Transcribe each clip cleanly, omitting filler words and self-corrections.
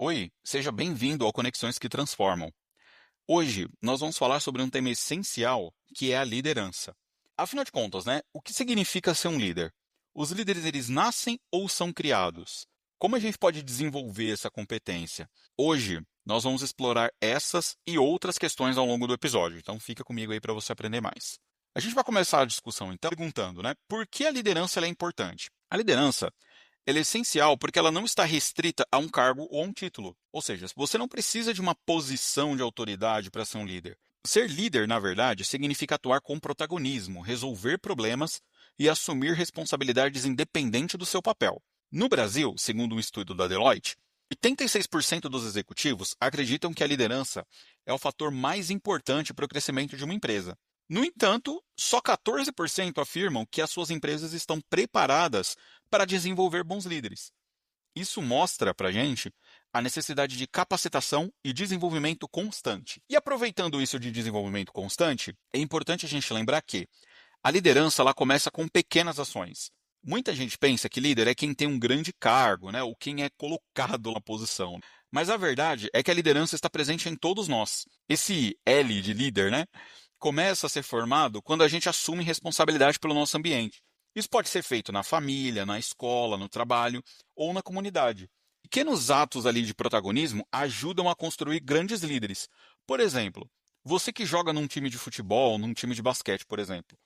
Oi, seja bem-vindo ao Conexões que Transformam. Hoje nós vamos falar sobre um tema essencial, que é a liderança. Afinal de contas, né, o que significa ser um líder? Os líderes eles nascem ou são criados? Como a gente pode desenvolver essa competência? Hoje nós vamos explorar essas e outras questões ao longo do episódio, então fica comigo aí para você aprender mais. A gente vai começar a discussão então perguntando, né, por que a liderança ela é importante? A liderança ela é essencial porque ela não está restrita a um cargo ou a um título. Ou seja, você não precisa de uma posição de autoridade para ser um líder. Ser líder, na verdade, significa atuar com protagonismo, resolver problemas e assumir responsabilidades independente do seu papel. No Brasil, segundo um estudo da Deloitte, 86% dos executivos acreditam que a liderança é o fator mais importante para o crescimento de uma empresa. No entanto, só 14% afirmam que as suas empresas estão preparadas para desenvolver bons líderes. Isso mostra para a gente a necessidade de capacitação e desenvolvimento constante. E aproveitando isso de desenvolvimento constante, é importante a gente lembrar que a liderança ela começa com pequenas ações. Muita gente pensa que líder é quem tem um grande cargo, né, ou quem é colocado na posição. Mas a verdade é que a liderança está presente em todos nós. Esse L de líder, né, começa a ser formado quando a gente assume responsabilidade pelo nosso ambiente. Isso pode ser feito na família, na escola, no trabalho ou na comunidade. Pequenos atos ali de protagonismo ajudam a construir grandes líderes. Por exemplo, você que joga num time de futebol, num time de basquete, por exemplo.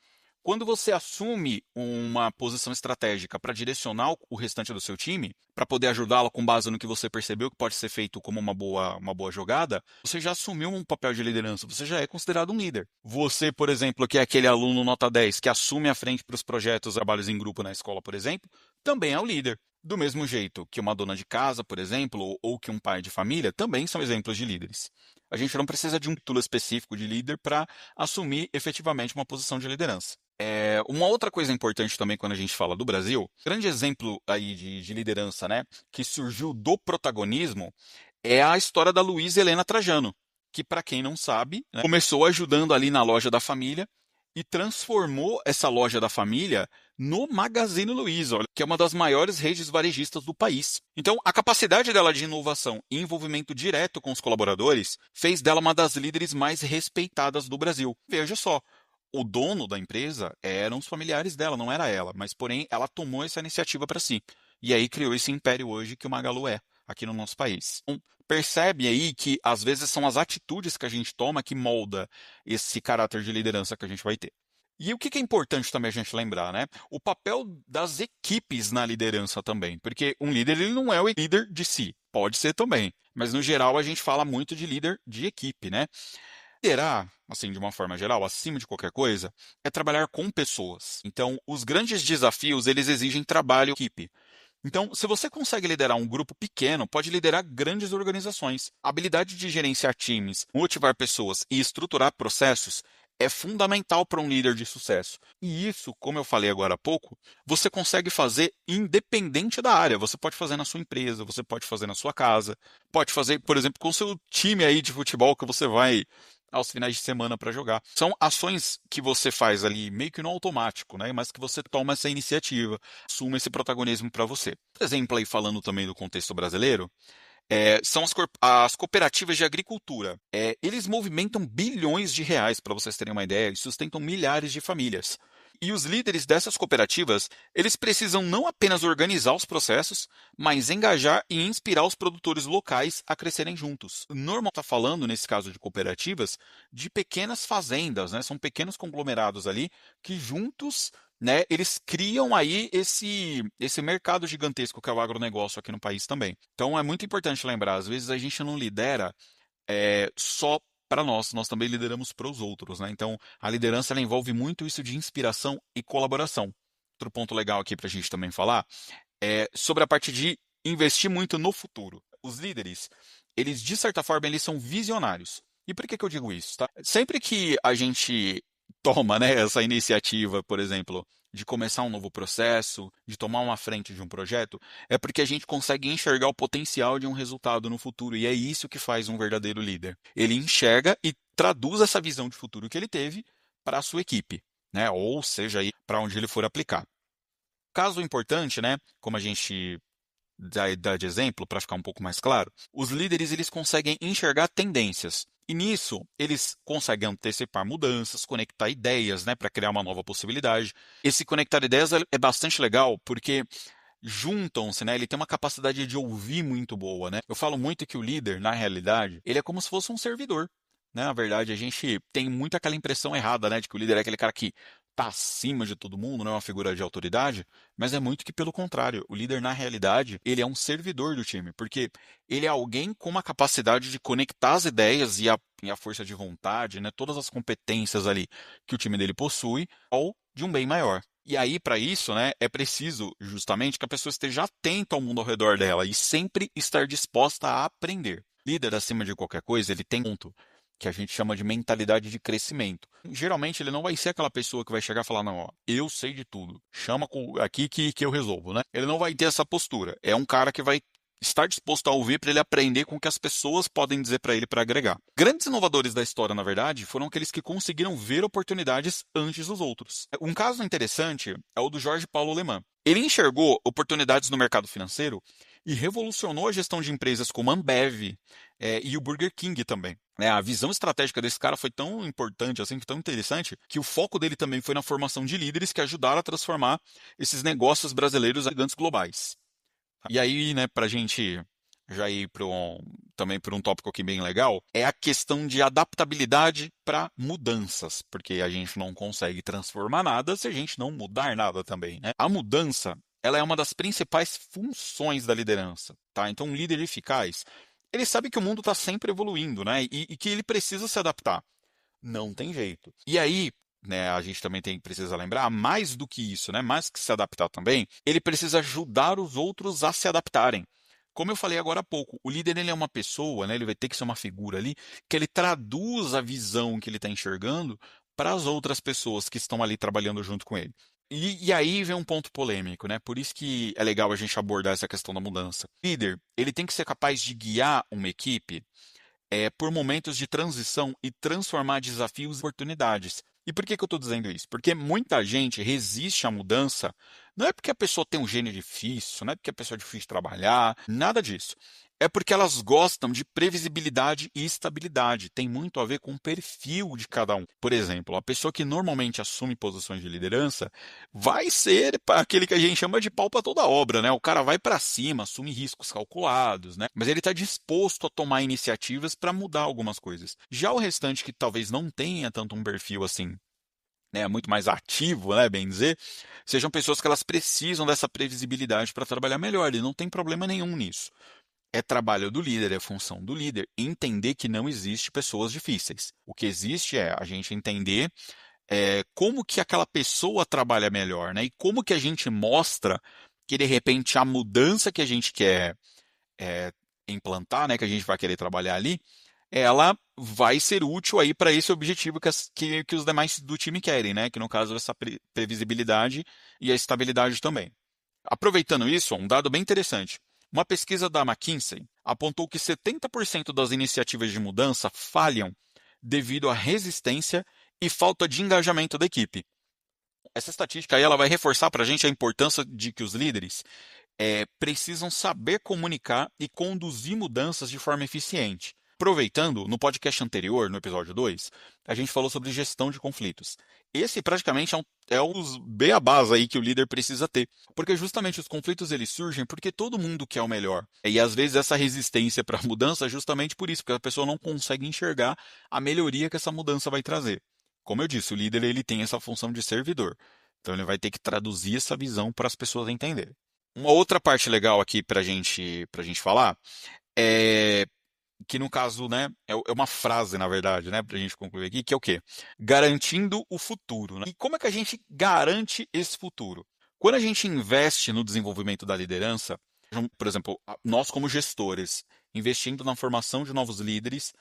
Quando você assume uma posição estratégica para direcionar o restante do seu time, para poder ajudá-lo com base no que você percebeu que pode ser feito como uma boa jogada, você já assumiu um papel de liderança, você já é considerado um líder. Você, por exemplo, que é aquele aluno nota 10 que assume a frente para os projetos, trabalhos em grupo na escola, por exemplo, também é o líder. Do mesmo jeito que uma dona de casa, por exemplo, ou que um pai de família, também são exemplos de líderes. A gente não precisa de um título específico de líder para assumir efetivamente uma posição de liderança. Uma outra coisa importante também quando a gente fala do Brasil, grande exemplo aí de liderança, né, que surgiu do protagonismo, é a história da Luísa Helena Trajano, que para quem não sabe, né, começou ajudando ali na loja da família e transformou essa loja da família no Magazine Luiza, olha, que é uma das maiores redes varejistas do país. Então, a capacidade dela de inovação e envolvimento direto com os colaboradores fez dela uma das líderes mais respeitadas do Brasil. Veja só, o dono da empresa eram os familiares dela, não era ela, mas porém ela tomou essa iniciativa para si. E aí criou esse império hoje que o Magalu é, aqui no nosso país. Então, percebe aí que às vezes são as atitudes que a gente toma que molda esse caráter de liderança que a gente vai ter. E o que que é importante também a gente lembrar, né? O papel das equipes na liderança também, porque um líder ele não é o líder de si, pode ser também, mas no geral a gente fala muito de líder de equipe, né? Liderar, assim, de uma forma geral, acima de qualquer coisa, é trabalhar com pessoas. Então, os grandes desafios, eles exigem trabalho em equipe. Então, se você consegue liderar um grupo pequeno, pode liderar grandes organizações. A habilidade de gerenciar times, motivar pessoas e estruturar processos é fundamental para um líder de sucesso. E isso, como eu falei agora há pouco, você consegue fazer independente da área. Você pode fazer na sua empresa, você pode fazer na sua casa, pode fazer, por exemplo, com o seu time aí de futebol que você vai aos finais de semana para jogar. São ações que você faz ali meio que no automático, né? Mas que você toma essa iniciativa, assume esse protagonismo para você. Por exemplo, aí falando também do contexto brasileiro, são as cooperativas de agricultura. Eles movimentam bilhões de reais, para vocês terem uma ideia, e sustentam milhares de famílias. E os líderes dessas cooperativas, eles precisam não apenas organizar os processos, mas engajar e inspirar os produtores locais a crescerem juntos. Normal está falando, nesse caso de cooperativas, de pequenas fazendas, né? São pequenos conglomerados ali que juntos, né, eles criam aí esse mercado gigantesco que é o agronegócio aqui no país também. Então é muito importante lembrar, às vezes a gente não lidera só para nós, nós também lideramos para os outros, né? Então a liderança ela envolve muito isso de inspiração e colaboração. Outro ponto legal aqui para a gente também falar é sobre a parte de investir muito no futuro. Os líderes, eles de certa forma, eles são visionários. E por que que eu digo isso, tá? Sempre que a gente toma, né, essa iniciativa, por exemplo, de começar um novo processo, de tomar uma frente de um projeto, é porque a gente consegue enxergar o potencial de um resultado no futuro. E é isso que faz um verdadeiro líder. Ele enxerga e traduz essa visão de futuro que ele teve para a sua equipe, né? Ou seja, aí para onde ele for aplicar. Caso importante, né, como a gente dar de exemplo, para ficar um pouco mais claro, os líderes eles conseguem enxergar tendências. E nisso, eles conseguem antecipar mudanças, conectar ideias, né, para criar uma nova possibilidade. Esse conectar ideias é bastante legal porque juntam-se, né? Ele tem uma capacidade de ouvir muito boa, né? Eu falo muito que o líder, na realidade, ele é como se fosse um servidor, né? Na verdade, a gente tem muito aquela impressão errada, né, de que o líder é aquele cara que está acima de todo mundo, não é uma figura de autoridade, mas é muito que pelo contrário. O líder, na realidade, ele é um servidor do time, porque ele é alguém com uma capacidade de conectar as ideias e a força de vontade, né? Todas as competências ali que o time dele possui, ao de um bem maior. E aí, para isso, né, é preciso justamente que a pessoa esteja atenta ao mundo ao redor dela e sempre estar disposta a aprender. Líder, acima de qualquer coisa, ele tem um ponto que a gente chama de mentalidade de crescimento. Geralmente, ele não vai ser aquela pessoa que vai chegar e falar, não, ó, eu sei de tudo, chama aqui que eu resolvo, né? Ele não vai ter essa postura. É um cara que vai estar disposto a ouvir para ele aprender com o que as pessoas podem dizer para ele para agregar. Grandes inovadores da história, na verdade, foram aqueles que conseguiram ver oportunidades antes dos outros. Um caso interessante é o do Jorge Paulo Lemann. Ele enxergou oportunidades no mercado financeiro e revolucionou a gestão de empresas como a Ambev, e o Burger King também. A visão estratégica desse cara foi tão importante, assim, tão interessante, que o foco dele também foi na formação de líderes que ajudaram a transformar esses negócios brasileiros a gigantes globais. E aí, né, para a gente já ir também para um tópico aqui bem legal, é a questão de adaptabilidade para mudanças, porque a gente não consegue transformar nada se a gente não mudar nada também, né? A mudança, ela é uma das principais funções da liderança, tá? Então, um líder eficaz, ele sabe que o mundo está sempre evoluindo, né? E que ele precisa se adaptar. Não tem jeito. E aí, né, a gente também precisa lembrar, mais do que isso, né, mais que se adaptar também, ele precisa ajudar os outros a se adaptarem. Como eu falei agora há pouco, o líder ele é uma pessoa, né, ele vai ter que ser uma figura ali, que ele traduz a visão que ele está enxergando para as outras pessoas que estão ali trabalhando junto com ele. E aí vem um ponto polêmico, né? Por isso que é legal a gente abordar essa questão da mudança. O líder, ele tem que ser capaz de guiar uma equipe por momentos de transição e transformar desafios em oportunidades. E por que eu estou dizendo isso? Porque muita gente resiste à mudança, não é porque a pessoa tem um gênio difícil, não é porque a pessoa é difícil de trabalhar, nada disso. É porque elas gostam de previsibilidade e estabilidade. Tem muito a ver com o perfil de cada um. Por exemplo, a pessoa que normalmente assume posições de liderança vai ser aquele que a gente chama de pau para toda obra, né? O cara vai para cima, assume riscos calculados, né? Mas ele está disposto a tomar iniciativas para mudar algumas coisas. Já o restante que talvez não tenha tanto um perfil assim, né, muito mais ativo, né, bem dizer, sejam pessoas que elas precisam dessa previsibilidade para trabalhar melhor, e não tem problema nenhum nisso. É trabalho do líder, é função do líder entender que não existe pessoas difíceis. O que existe é a gente entender como que aquela pessoa trabalha melhor, né? E como que a gente mostra que de repente a mudança que a gente quer é, implantar, né? Que a gente vai querer trabalhar ali, ela vai ser útil aí para esse objetivo que os demais do time querem, né? Que no caso é essa previsibilidade e a estabilidade também. Aproveitando isso, um dado bem interessante. Uma pesquisa da McKinsey apontou que 70% das iniciativas de mudança falham devido à resistência e falta de engajamento da equipe. Essa estatística aí ela vai reforçar para a gente a importância de que os líderes precisam saber comunicar e conduzir mudanças de forma eficiente. Aproveitando, no podcast anterior, no episódio 2, a gente falou sobre gestão de conflitos. Esse praticamente é os beabás aí que o líder precisa ter. Porque justamente os conflitos eles surgem porque todo mundo quer o melhor. E às vezes essa resistência para a mudança é justamente por isso, porque a pessoa não consegue enxergar a melhoria que essa mudança vai trazer. Como eu disse, o líder ele tem essa função de servidor. Então ele vai ter que traduzir essa visão para as pessoas entenderem. Uma outra parte legal aqui para gente falar é que no caso, né, é uma frase, na verdade, né, para a gente concluir aqui, que é o quê? Garantindo o futuro, né? E como é que a gente garante esse futuro? Quando a gente investe no desenvolvimento da liderança, por exemplo, nós como gestores, investindo na formação de novos líderes,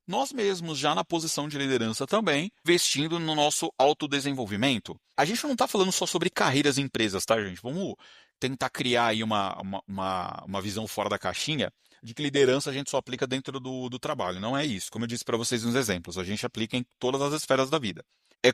nós mesmos já na posição de liderança também, investindo no nosso autodesenvolvimento. A gente não está falando só sobre carreiras em empresas, tá, gente? Vamos tentar criar aí uma visão fora da caixinha de que liderança a gente só aplica dentro do trabalho. Não é isso. Como eu disse para vocês nos exemplos, a gente aplica em todas as esferas da vida.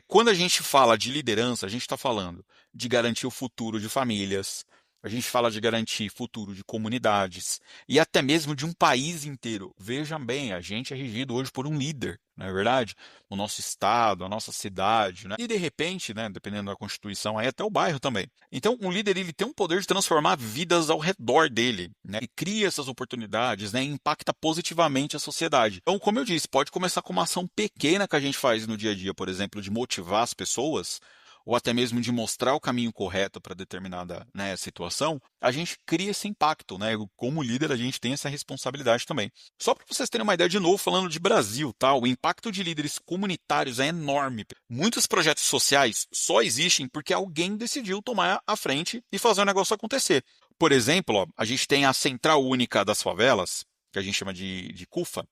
Quando a gente fala de liderança, a gente está falando de garantir o futuro de famílias, A gente fala de garantir futuro de comunidades e até mesmo de um país inteiro. Vejam bem, a gente é regido hoje por um líder, não é verdade? O nosso estado, a nossa cidade, né? E de repente, né, dependendo da Constituição, aí até o bairro também. Então, um líder ele tem um poder de transformar vidas ao redor dele, né? E cria essas oportunidades, né? E impacta positivamente a sociedade. Então, como eu disse, pode começar com uma ação pequena que a gente faz no dia a dia, por exemplo, de motivar as pessoas ou até mesmo de mostrar o caminho correto para determinada, né, situação, a gente cria esse impacto, né? Como líder, a gente tem essa responsabilidade também. Só para vocês terem uma ideia de novo, falando de Brasil, tá? O impacto de líderes comunitários é enorme. Muitos projetos sociais só existem porque alguém decidiu tomar a frente e fazer o negócio acontecer. Por exemplo, ó, a gente tem a Central Única das Favelas, que a gente chama de CUFA.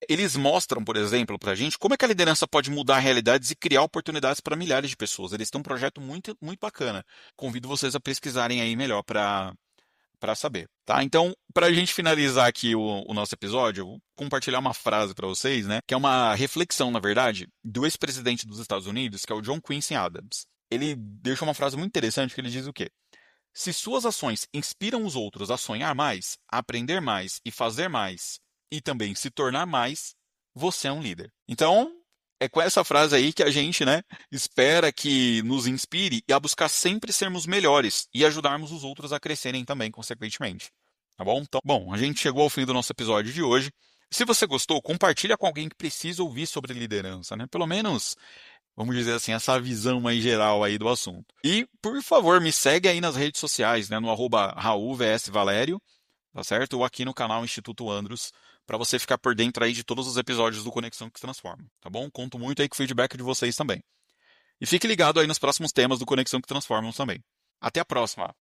Eles mostram, por exemplo, para a gente como é que a liderança pode mudar realidades e criar oportunidades para milhares de pessoas. Eles têm um projeto muito, muito bacana. Convido vocês a pesquisarem aí melhor para saber, tá? Então, para a gente finalizar aqui o nosso episódio, eu vou compartilhar uma frase para vocês, né? Que é uma reflexão, na verdade, do ex-presidente dos Estados Unidos, que é o John Quincy Adams. Ele deixa uma frase muito interessante que ele diz o quê? Se suas ações inspiram os outros a sonhar mais, a aprender mais e fazer mais, e também se tornar mais, você é um líder. Então, é com essa frase aí que a gente, né, espera que nos inspire a buscar sempre sermos melhores e ajudarmos os outros a crescerem também, consequentemente. Tá bom? Então, bom, a gente chegou ao fim do nosso episódio de hoje. Se você gostou, compartilha com alguém que precisa ouvir sobre liderança, né? Pelo menos vamos dizer assim, essa visão mais geral aí do assunto. E, por favor, me segue aí nas redes sociais, né, no @RaulVSValério, tá certo? Ou aqui no canal Instituto Andros, para você ficar por dentro aí de todos os episódios do Conexão que se Transforma, tá bom? Conto muito aí com o feedback de vocês também. E fique ligado aí nos próximos temas do Conexão que Transformam também. Até a próxima!